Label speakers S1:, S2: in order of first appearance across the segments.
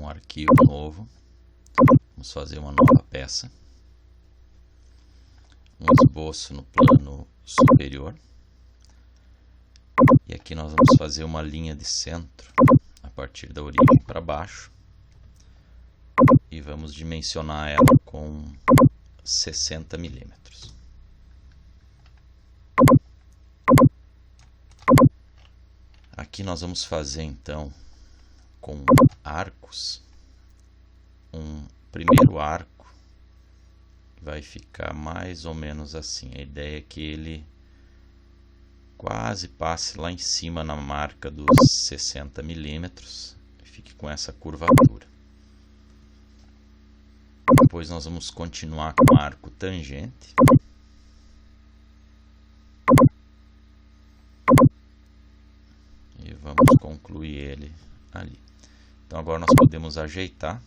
S1: um arquivo novo. Vamos fazer uma nova peça. Um esboço no plano superior. E aqui nós vamos fazer uma linha de centro a partir da origem para baixo. E vamos dimensionar ela com 60 milímetros. Aqui nós vamos fazer então com arcos um primeiro arco que vai ficar mais ou menos assim. A ideia é que ele quase passe lá em cima na marca dos 60 milímetros e fique com essa curvatura. Depois nós vamos continuar com o arco tangente. E vamos concluir ele ali. Então agora nós podemos ajeitar.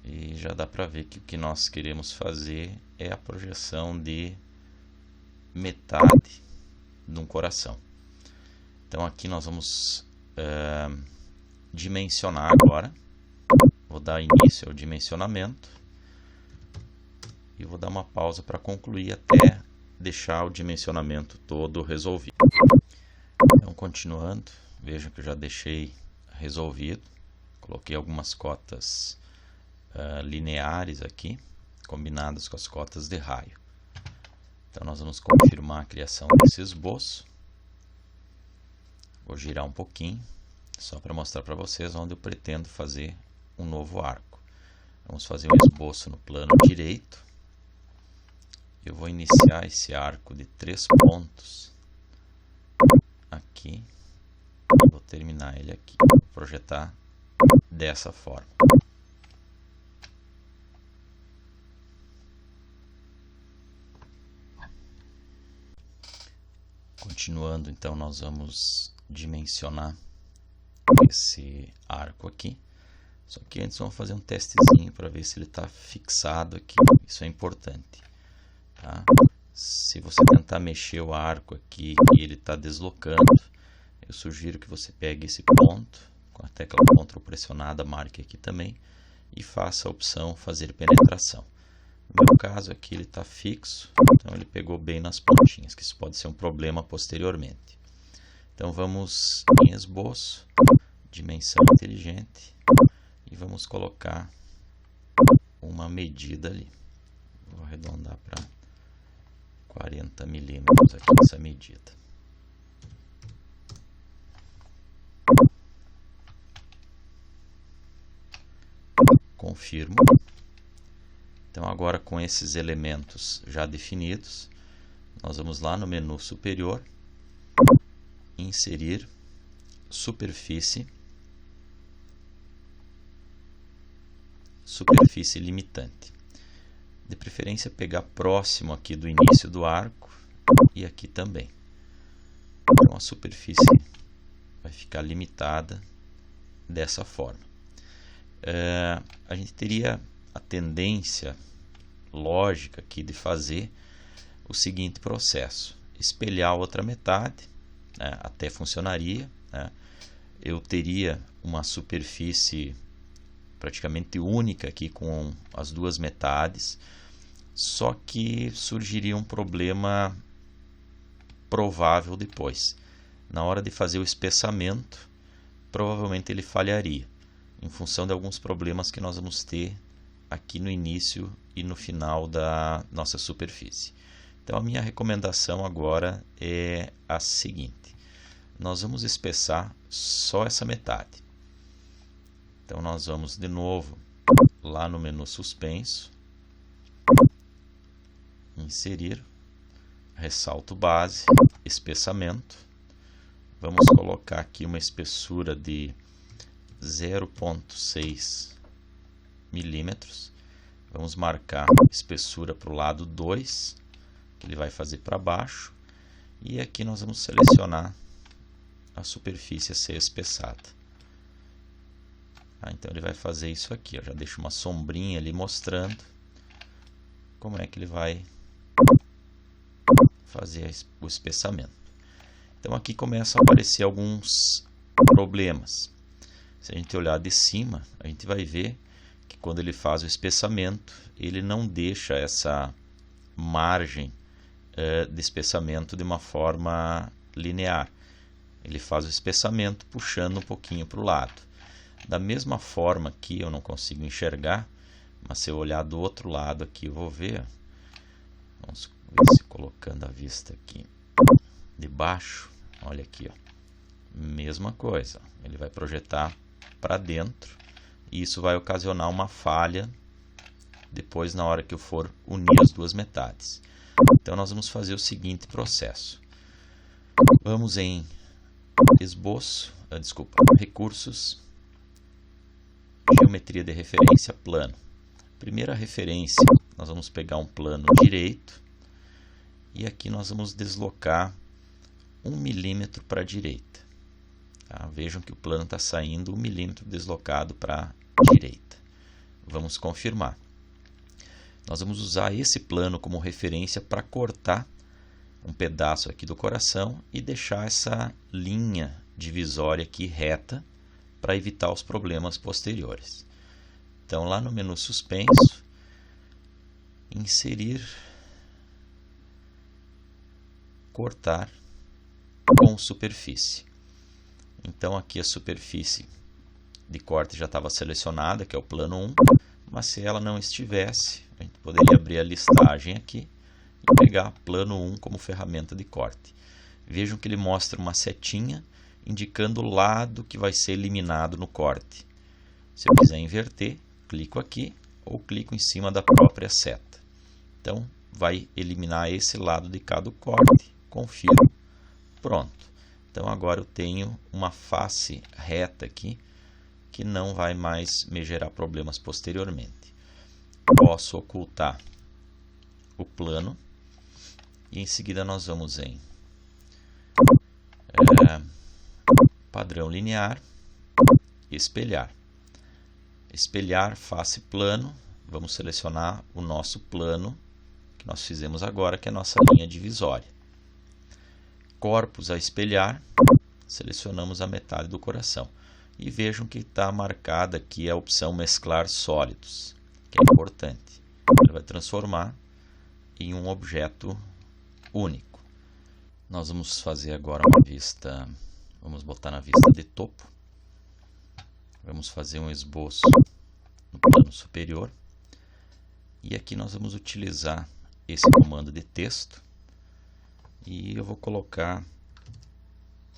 S1: E já dá para ver que o que nós queremos fazer é a projeção de metade de um coração. Então aqui nós vamos dimensionar agora. Vou dar início ao dimensionamento. E vou dar uma pausa para concluir até deixar o dimensionamento todo resolvido. Então, continuando, vejam que eu já deixei resolvido. Coloquei algumas cotas lineares aqui, combinadas com as cotas de raio. Então, nós vamos confirmar a criação desse esboço. Vou girar um pouquinho, só para mostrar para vocês onde eu pretendo fazer um novo arco. Vamos fazer um esboço no plano direito. Eu vou iniciar esse arco de 3 pontos aqui. Vou terminar ele aqui. Vou projetar dessa forma. Continuando, então, nós vamos dimensionar esse arco aqui. Só que antes vamos fazer um testezinho para ver se ele está fixado aqui. Isso é importante. Tá? Se você tentar mexer o arco aqui e ele está deslocando, eu sugiro que você pegue esse ponto, com a tecla CTRL pressionada, marque aqui também, e faça a opção fazer penetração. No meu caso aqui ele está fixo, então ele pegou bem nas pontinhas, que isso pode ser um problema posteriormente. Então vamos em esboço, dimensão inteligente, e vamos colocar uma medida ali. Vou arredondar para 40 milímetros aqui essa medida. Confirmo. Então agora, com esses elementos já definidos, nós vamos lá no menu superior, inserir superfície limitante. De preferência pegar próximo aqui do início do arco e aqui também. Então a superfície vai ficar limitada dessa forma. A gente teria a tendência lógica aqui de fazer o seguinte processo: espelhar a outra metade, né, até funcionaria, né? Eu teria uma superfície praticamente única aqui com as duas metades, só que surgiria um problema provável depois. Na hora de fazer o espessamento, provavelmente ele falharia, em função de alguns problemas que nós vamos ter aqui no início e no final da nossa superfície. Então a minha recomendação agora é a seguinte: nós vamos espessar só essa metade. Então nós vamos de novo lá no menu suspenso, inserir, ressalto base, espessamento. Vamos colocar aqui uma espessura de 0,6 milímetros. Vamos marcar espessura para o lado 2, que ele vai fazer para baixo. E aqui nós vamos selecionar a superfície a ser espessada. Então ele vai fazer isso aqui. Eu já deixo uma sombrinha ali mostrando como é que ele vai fazer o espessamento. Então aqui começam a aparecer alguns problemas. Se a gente olhar de cima, a gente vai ver que quando ele faz o espessamento, ele não deixa essa margem de espessamento de uma forma linear. Ele faz o espessamento puxando um pouquinho para o lado. Da mesma forma que eu não consigo enxergar, mas se eu olhar do outro lado aqui eu vou ver. Vamos ver se colocando a vista aqui de baixo, olha aqui, ó, mesma coisa, ele vai projetar para dentro e isso vai ocasionar uma falha depois na hora que eu for unir as duas metades. Então nós vamos fazer o seguinte processo. Vamos em esboço, recursos, geometria de referência, plano. Primeira referência, nós vamos pegar um plano direito e aqui nós vamos deslocar 1 milímetro para a direita. Tá? Vejam que o plano está saindo 1 milímetro deslocado para a direita. Vamos confirmar. Nós vamos usar esse plano como referência para cortar um pedaço aqui do coração e deixar essa linha divisória aqui reta para evitar os problemas posteriores. Então, lá no menu suspenso, inserir, cortar com superfície. Então, aqui a superfície de corte já estava selecionada, que é o plano 1, mas se ela não estivesse, a gente poderia abrir a listagem aqui e pegar plano 1 como ferramenta de corte. Vejam que ele mostra uma setinha indicando o lado que vai ser eliminado no corte. Se eu quiser inverter, clico aqui ou clico em cima da própria seta. Então, vai eliminar esse lado de cada corte. Confiro. Pronto. Então, agora eu tenho uma face reta aqui que não vai mais me gerar problemas posteriormente. Posso ocultar o plano e em seguida nós vamos em padrão linear, espelhar. Espelhar face plano, vamos selecionar o nosso plano que nós fizemos agora, que é a nossa linha divisória. Corpos a espelhar, selecionamos a metade do coração. E vejam que está marcada aqui a opção mesclar sólidos, que é importante. Ele vai transformar em um objeto único. Nós vamos fazer agora uma vista, vamos botar na vista de topo. Vamos fazer um esboço no plano superior. E aqui nós vamos utilizar esse comando de texto. E eu vou colocar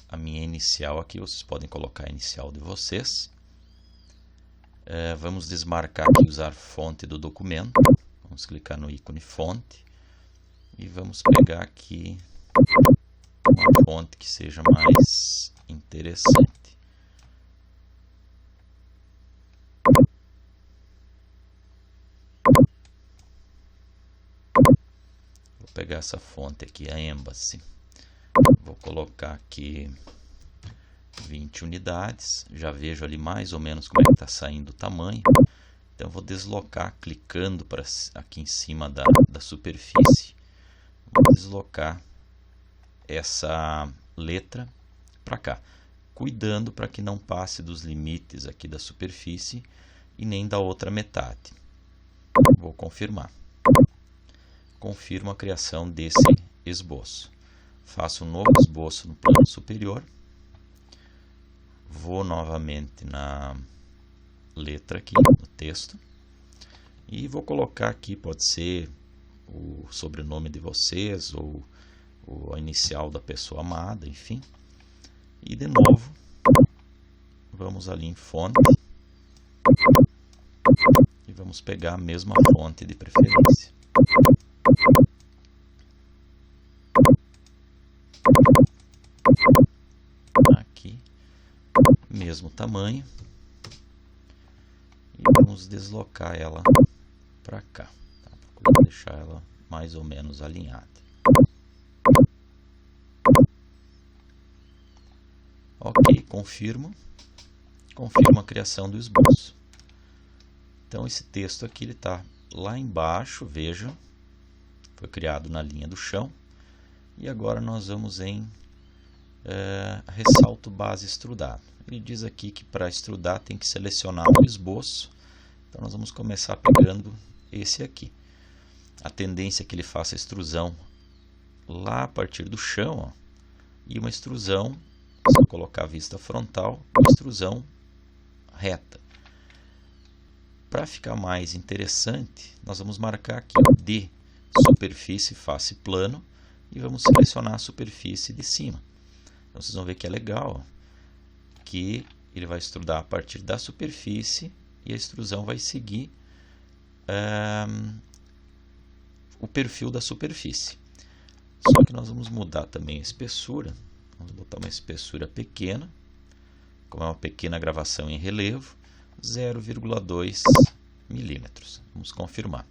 S1: a minha inicial aqui, vocês podem colocar a inicial de vocês. Vamos desmarcar aqui, usar fonte do documento. Vamos clicar no ícone fonte. E vamos pegar aqui uma fonte que seja mais interessante. Vou pegar essa fonte aqui, a Embassy. Vou colocar aqui 20 unidades. Já vejo ali mais ou menos como é que está saindo o tamanho. Então, vou deslocar, clicando aqui em cima da superfície. Vou deslocar essa letra para cá, cuidando para que não passe dos limites aqui da superfície e nem da outra metade. Vou confirmar. Confirmo a criação desse esboço. Faço um novo esboço no plano superior. Vou novamente na letra aqui, no texto. E vou colocar aqui, pode ser o sobrenome de vocês ou a inicial da pessoa amada, enfim. E de novo, vamos ali em fonte. E vamos pegar a mesma fonte de preferência. Aqui, mesmo tamanho. E vamos deslocar ela para cá. Tá? Procuro deixar ela mais ou menos alinhada. Ok, confirmo. Confirmo a criação do esboço. Então esse texto aqui ele está lá embaixo, vejam. Foi criado na linha do chão. E agora nós vamos em ressalto base extrudado. ele diz aqui que para extrudar tem que selecionar o esboço. Então nós vamos começar pegando esse aqui. A tendência é que ele faça a extrusão lá a partir do chão, ó, e uma extrusão, se eu colocar a vista frontal, uma extrusão reta. Para ficar mais interessante, nós vamos marcar aqui D, superfície face plano, e vamos selecionar a superfície de cima. Então vocês vão ver que é legal, ó, que ele vai extrudar a partir da superfície e a extrusão vai seguir o perfil da superfície. Só que nós vamos mudar também a espessura. Vamos botar uma espessura pequena, como é uma pequena gravação em relevo, 0,2 milímetros. Vamos confirmar.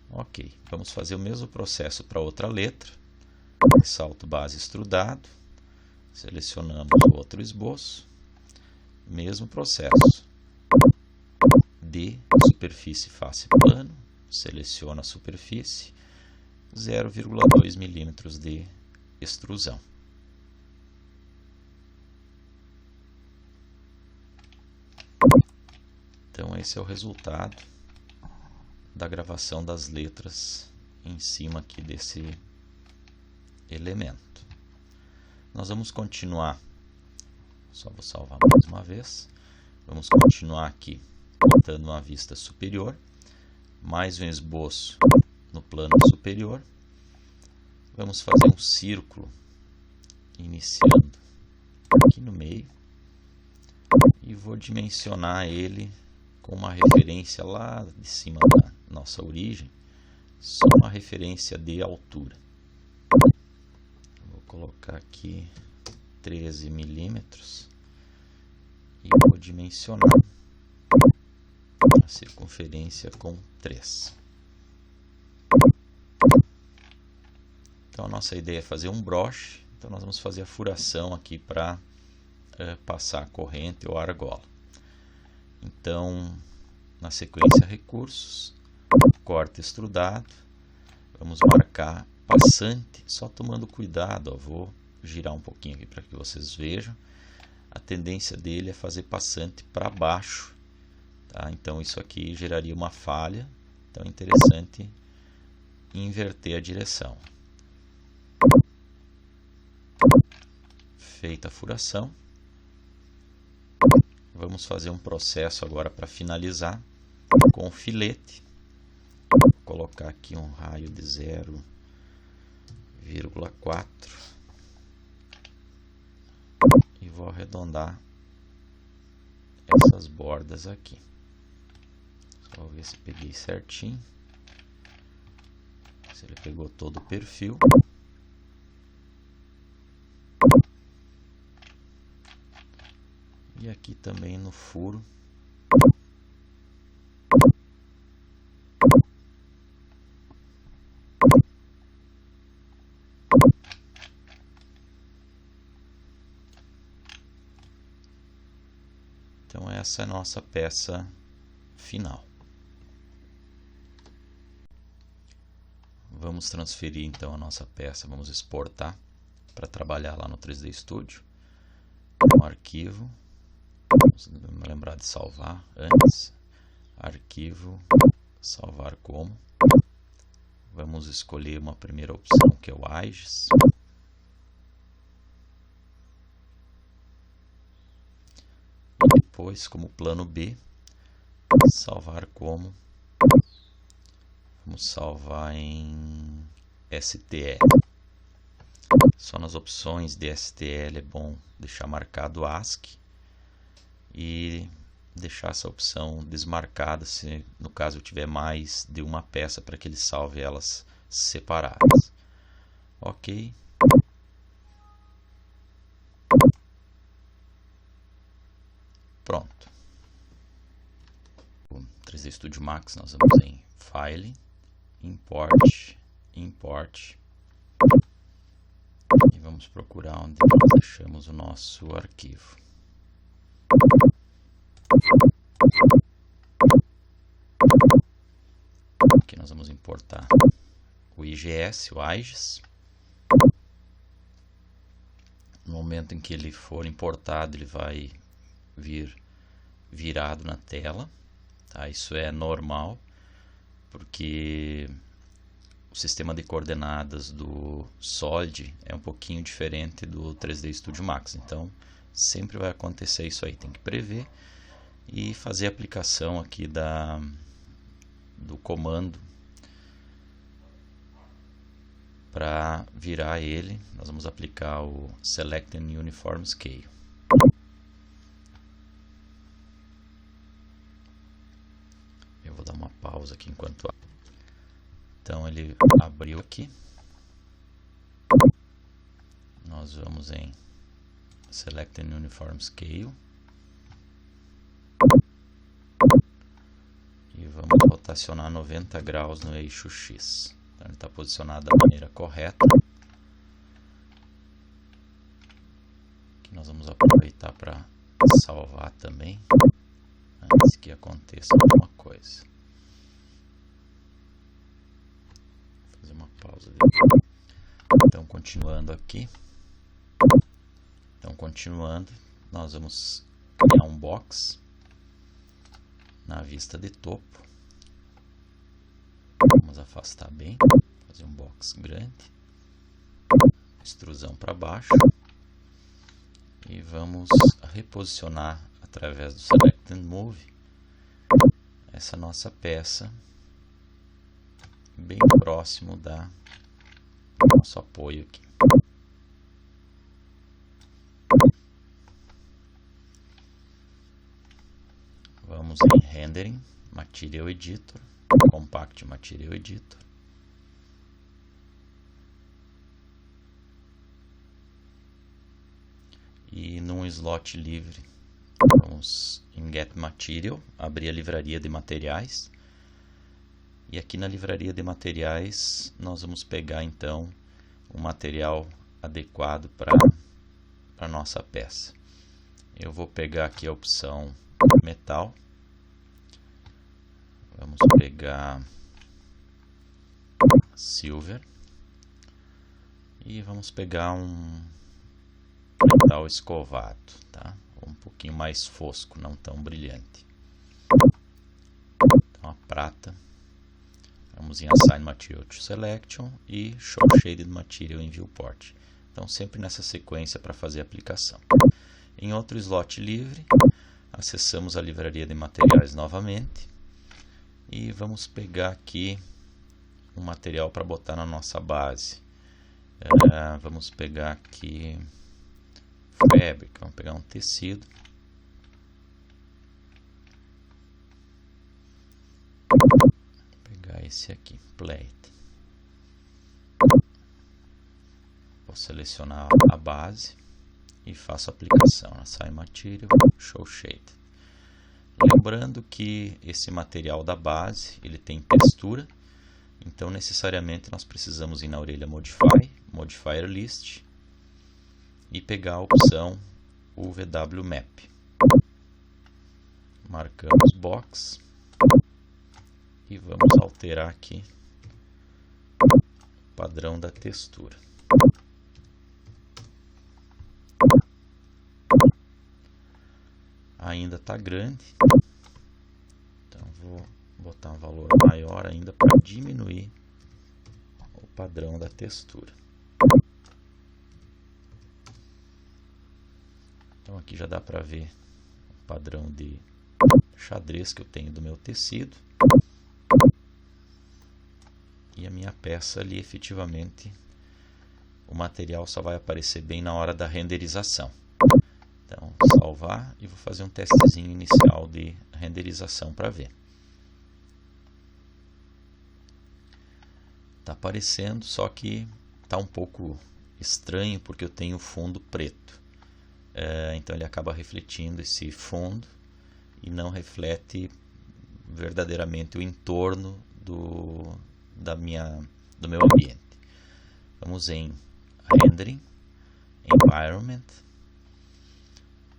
S1: Ok, vamos fazer o mesmo processo para outra letra. Ressalto base extrudado, selecionamos o outro esboço, mesmo processo. D, superfície face plano, seleciona a superfície, 0,2 milímetros de extrusão. Então esse é o resultado da gravação das letras em cima aqui desse elemento. Nós vamos continuar, só vou salvar mais uma vez, vamos continuar aqui botando uma vista superior, mais um esboço no plano superior. Vamos fazer um círculo iniciando aqui no meio e vou dimensionar ele com uma referência lá de cima da nossa origem, só uma referência de altura. Vou colocar aqui 13 milímetros e vou dimensionar a circunferência com 3. Então a nossa ideia é fazer um broche, então nós vamos fazer a furação aqui para passar a corrente ou a argola. Então, na sequência recursos, corte extrudado, vamos marcar passante, só tomando cuidado, ó, vou girar um pouquinho aqui para que vocês vejam. A tendência dele é fazer passante para baixo, tá? Então isso aqui geraria uma falha, então é interessante inverter a direção. Feita a furação, vamos fazer um processo agora para finalizar com o filete. Vou colocar aqui um raio de 0,4 e vou arredondar essas bordas aqui. Só ver se peguei certinho, se ele pegou todo o perfil. E aqui também no furo. Então essa é a nossa peça final. Vamos transferir então a nossa peça, vamos exportar para trabalhar lá no 3D Studio. Um arquivo. Vamos lembrar de salvar antes. Arquivo, salvar como. Vamos escolher uma primeira opção que é o AIGES. Depois, como plano B, salvar como. Vamos salvar em STL. Só nas opções de STL é bom deixar marcado ASCII e deixar essa opção desmarcada se no caso eu tiver mais de uma peça para que ele salve elas separadas. Ok. Pronto. O 3D Studio Max nós vamos em File, Import, Import e vamos procurar onde nós deixamos o nosso arquivo. Aqui nós vamos importar o IGS, o AIGES. No momento em que ele for importado, ele vai vir virado na tela, tá? Isso é normal, porque o sistema de coordenadas do Solid é um pouquinho diferente do 3D Studio Max, então sempre vai acontecer isso aí. Tem que prever e fazer a aplicação aqui do comando para virar ele. Nós vamos aplicar o Select and Uniform Scale. Eu vou dar uma pausa aqui enquanto... Então ele abriu aqui. Nós vamos em Select and Uniform Scale. E vamos rotacionar 90 graus no eixo X. Então ele está posicionado da maneira correta. Aqui nós vamos aproveitar para salvar também, antes que aconteça alguma coisa. Vou fazer uma pausa daqui. Então, continuando aqui. Nós vamos criar um box na vista de topo. Vamos afastar bem, fazer um box grande, extrusão para baixo, e vamos reposicionar através do Select and Move essa nossa peça bem próximo do nosso apoio aqui. Vamos em Rendering, Material Editor, Compact Material Editor. E num slot livre, vamos em Get Material, abrir a livraria de materiais. E aqui na livraria de materiais, nós vamos pegar então um material adequado para a nossa peça. Eu vou pegar aqui a opção metal. Vamos pegar silver e vamos pegar um metal escovado, tá? Um pouquinho mais fosco, não tão brilhante. Então a prata, vamos em Assign Material to Selection e Show Shaded Material em Viewport. Então sempre nessa sequência para fazer a aplicação. Em outro slot livre, acessamos a livraria de materiais novamente e vamos pegar aqui um material para botar na nossa base. Vamos pegar aqui fabric, vamos pegar um tecido. Vou pegar esse aqui, plate. Vou selecionar a base e faço a aplicação. Assign Material, Show Shade. Lembrando que esse material da base ele tem textura, então necessariamente nós precisamos ir na orelha Modify, Modifier List e pegar a opção UVW Map. Marcamos Box e vamos alterar aqui o padrão da textura. Ainda está grande, então vou botar um valor maior ainda para diminuir o padrão da textura. Então aqui já dá para ver o padrão de xadrez que eu tenho do meu tecido. E a minha peça ali, efetivamente, o material só vai aparecer bem na hora da renderização. Então, salvar e vou fazer um testezinho inicial de renderização para ver. Está aparecendo, só que está um pouco estranho porque eu tenho fundo preto. Então ele acaba refletindo esse fundo e não reflete verdadeiramente o entorno do meu ambiente. Vamos em Rendering, Environment.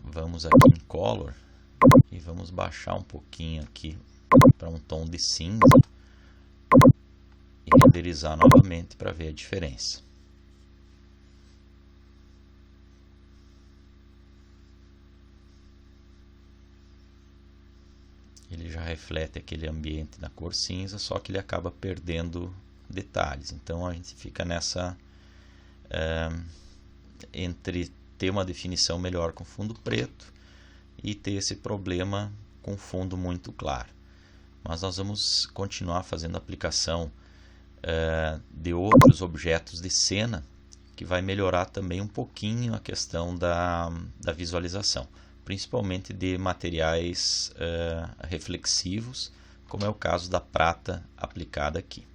S1: Vamos aqui em Color e vamos baixar um pouquinho aqui para um tom de cinza e renderizar novamente para ver a diferença. ele já reflete aquele ambiente na cor cinza, só que ele acaba perdendo detalhes. Então a gente fica nessa entre ter uma definição melhor com fundo preto e ter esse problema com fundo muito claro. Mas nós vamos continuar fazendo a aplicação de outros objetos de cena, que vai melhorar também um pouquinho a questão da visualização, principalmente de materiais reflexivos, como é o caso da prata aplicada aqui.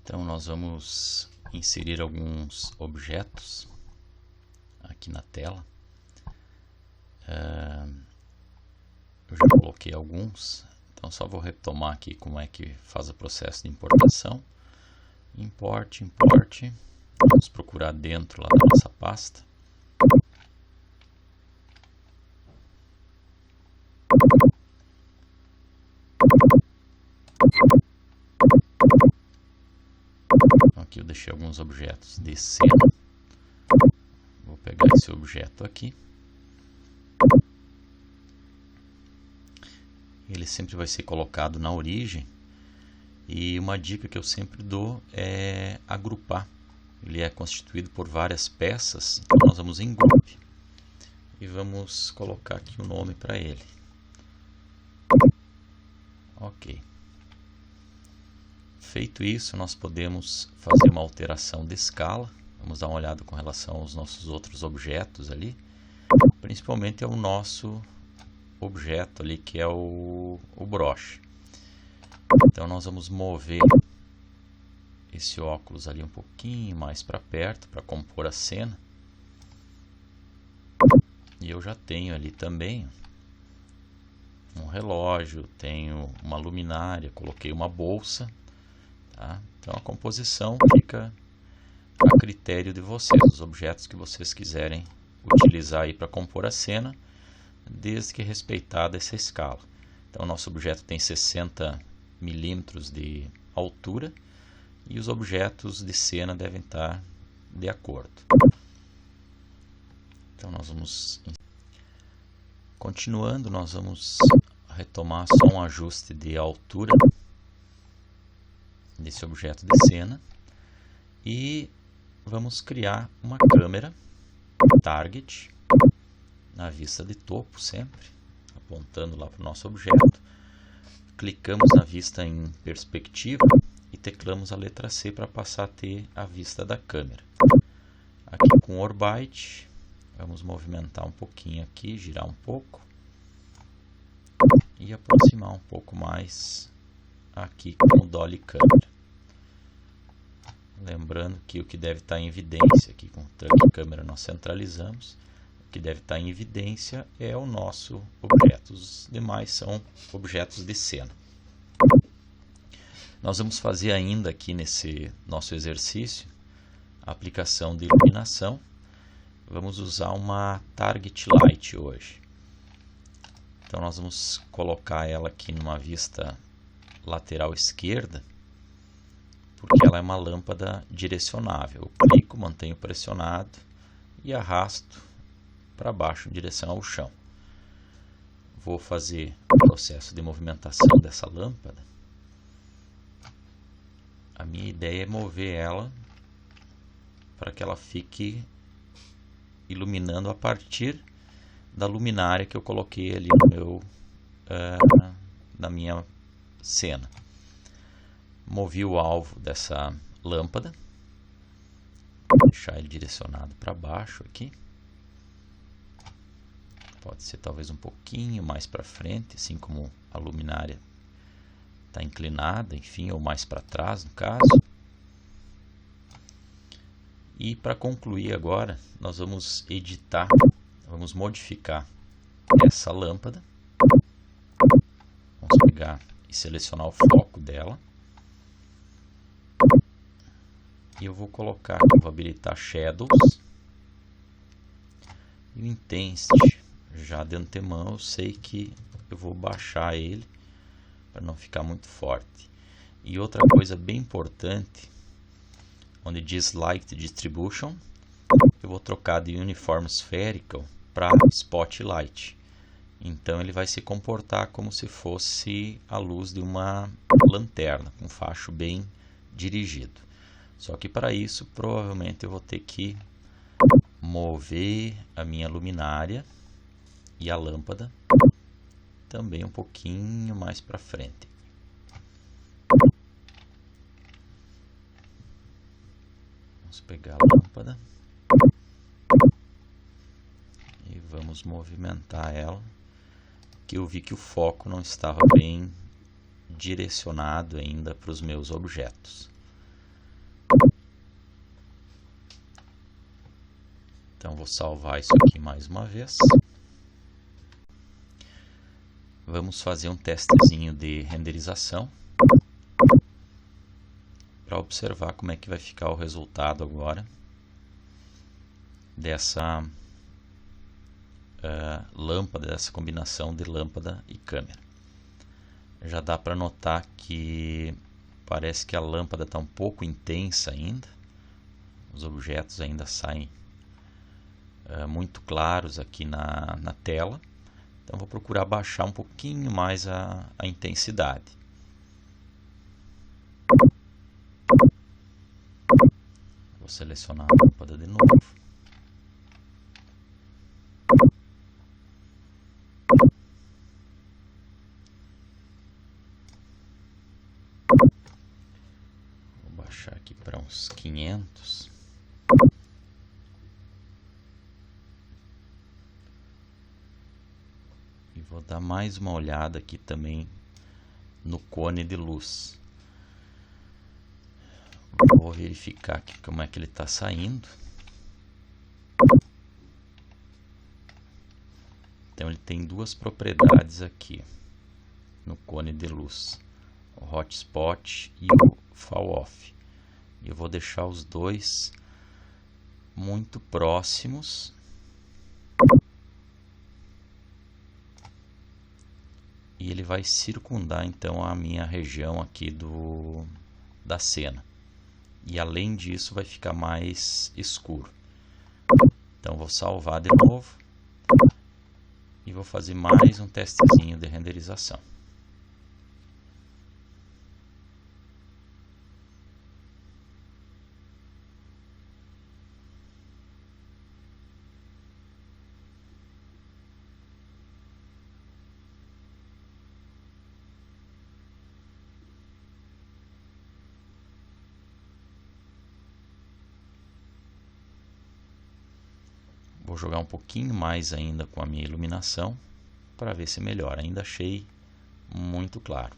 S1: Então nós vamos inserir alguns objetos aqui na tela. Eu já coloquei alguns, então só vou retomar aqui como é que faz o processo de importação. Import. Vamos procurar dentro lá da nossa pasta. Aqui eu deixei alguns objetos de cena. Vou pegar esse objeto aqui. Ele sempre vai ser colocado na origem. E uma dica que eu sempre dou é agrupar. Ele é constituído por várias peças. Então nós vamos em Group e vamos colocar aqui o nome para ele. Ok. Feito isso, nós podemos fazer uma alteração de escala. Vamos dar uma olhada com relação aos nossos outros objetos ali. Principalmente ao nosso objeto ali, que é o broche. Então nós vamos mover esse óculos ali um pouquinho mais para perto para compor a cena. E eu já tenho ali também um relógio, tenho uma luminária, coloquei uma bolsa. Tá? Então a composição fica a critério de vocês, os objetos que vocês quiserem utilizar aí para compor a cena, desde que respeitada essa escala. Então nosso objeto tem 60 milímetros de altura e os objetos de cena devem estar de acordo. Então nós vamos continuando, nós vamos retomar só um ajuste de altura desse objeto de cena e vamos criar uma câmera target na vista de topo, sempre apontando lá para o nosso objeto. Clicamos na vista em perspectiva e teclamos a letra C para passar a ter a vista da câmera. Aqui com o Orbite, vamos movimentar um pouquinho aqui, girar um pouco e aproximar um pouco mais aqui com o Dolly Câmera. Lembrando que o que deve estar em evidência, aqui com o Tug Câmera nós centralizamos, o que deve estar em evidência é o nosso objeto, os demais são objetos de cena. Nós vamos fazer ainda aqui nesse nosso exercício a aplicação de iluminação. Vamos usar uma Target Light hoje. Então nós vamos colocar ela aqui numa vista lateral esquerda, porque ela é uma lâmpada direcionável. Eu clico, mantenho pressionado e arrasto para baixo em direção ao chão. Vou fazer o processo de movimentação dessa lâmpada. A minha ideia é mover ela para que ela fique iluminando a partir da luminária que eu coloquei ali na minha cena. Movi o alvo dessa lâmpada, vou deixar ele direcionado para baixo aqui. Pode ser talvez um pouquinho mais para frente, assim como a luminária está inclinada, enfim, ou mais para trás no caso. E para concluir agora, nós vamos editar, vamos modificar essa lâmpada. Vamos pegar e selecionar o foco dela. E eu vou colocar, vou habilitar Shadows e o Intensity. Já de antemão eu sei que eu vou baixar ele para não ficar muito forte. E outra coisa bem importante, onde diz Light Distribution, eu vou trocar de Uniform Spherical para Spotlight. Então ele vai se comportar como se fosse a luz de uma lanterna, com facho bem dirigido. Só que para isso provavelmente eu vou ter que mover a minha luminária e a lâmpada também um pouquinho mais para frente. Vamos pegar a lâmpada e vamos movimentar ela, que eu vi que o foco não estava bem direcionado ainda para os meus objetos. Então vou salvar isso aqui mais uma vez. Vamos fazer um testezinho de renderização para observar como é que vai ficar o resultado agora dessa lâmpada, dessa combinação de lâmpada e câmera. Já dá para notar que parece que a lâmpada está um pouco intensa ainda, os objetos ainda saem muito claros aqui na tela. Então vou procurar baixar um pouquinho mais a intensidade. Vou selecionar a lâmpada de novo. Vou baixar aqui para uns 500. E vou dar mais uma olhada aqui também no cone de luz. Vou verificar aqui como é que ele está saindo. Então ele tem duas propriedades aqui no cone de luz, o hotspot e o fall off. E eu vou deixar os dois muito próximos. E ele vai circundar então a minha região aqui da cena. E além disso vai ficar mais escuro. Então vou salvar de novo e vou fazer mais um testezinho de renderização. Vou jogar um pouquinho mais ainda com a minha iluminação para ver se melhora. Ainda achei muito claro.